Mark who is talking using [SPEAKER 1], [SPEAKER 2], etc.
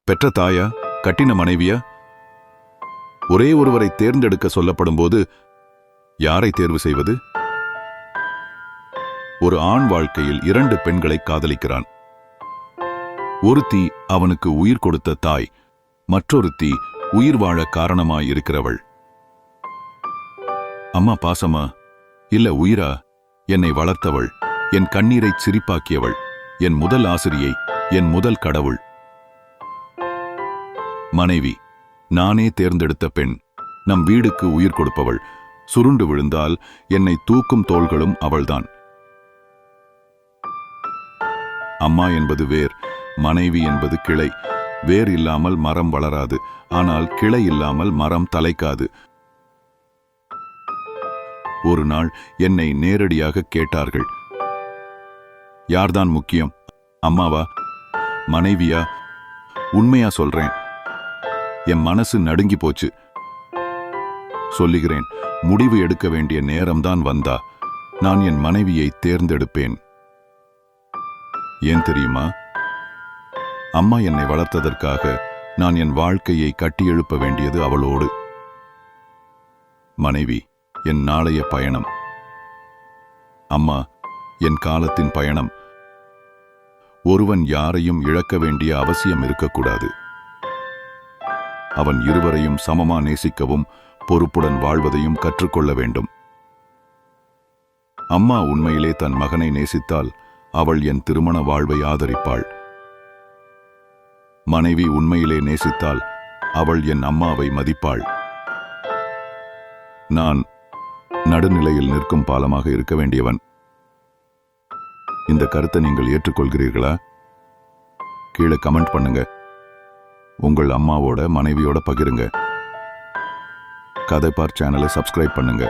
[SPEAKER 1] பெற்ற தாயா, கட்டின மனைவியா? ஒரே ஒருவரை தேர்ந்தெடுக்க சொல்லப்படும் போது யாரை தேர்வு செய்வது? ஒரு ஆண் வாழ்க்கையில் 2 பெண்களை காதலிக்கிறான். ஒருத்தி அவனுக்கு உயிர் கொடுத்த தாய், மற்றொருத்தி உயிர் வாழ காரணமாயிருக்கிறவள். அம்மா பாசமா இல்ல உயிரா? என்னை வளர்த்தவள், என் கண்ணீரை சிரிப்பாக்கியவள், என் முதல் ஆசிரியை, என் முதல் கடவுள். மனைவி, நானே தேர்ந்தெடுத்த பெண், நம் வீடுக்கு உயிர் கொடுப்பவள். சுருண்டு விழுந்தால் என்னை தூக்கும் தோள்களும் அவள்தான். அம்மா என்பது வேர், மனைவி என்பது கிளை. வேர் இல்லாமல் மரம் வளராது, ஆனால் கிளை இல்லாமல் மரம் தலைக்காது. ஒரு நாள் என்னை நேரடியாக கேட்டார்கள், யார்தான் முக்கியம், அம்மாவா மனைவியா? உண்மையா சொல்றேன், என் மனசு நடுங்கி போச்சு. சொல்லுகிறேன், முடிவு எடுக்க வேண்டிய நேரம்தான் வந்தா நான் என் மனைவியை தேர்ந்தெடுப்பேன். ஏன் தெரியுமா? அம்மா என்னை வளர்த்ததற்காக நான் என் வாழ்க்கையை கட்டியெழுப்ப வேண்டியது அவளோடு. மனைவி என் நாளைய பயணம், அம்மா என் காலத்தின் பயணம். ஒருவன் யாரையும் இழக்க வேண்டிய அவசியம் இருக்கக்கூடாது. அவன் இருவரையும் சமமா நேசிக்கவும் பொறுப்புடன் வாழ்வதையும் கற்றுக்கொள்ள வேண்டும். அம்மா உண்மையிலே தன் மகனை நேசித்தால் அவள் என் திருமண வாழ்வை ஆதரிப்பாள். மனைவி உண்மையிலே நேசித்தால் அவள் என் அம்மாவை மதிப்பாள். நான் நடுநிலையில் நிற்கும் பாலமாக இருக்க வேண்டியவன். இந்த கருத்தை நீங்கள் ஏற்றுக்கொள்கிறீர்களா? கீழே கமெண்ட் பண்ணுங்க. உங்கள் அம்மாவோட மனைவியோட பகிருங்க. கதைப்பார் சேனலை சப்ஸ்கிரைப் பண்ணுங்க.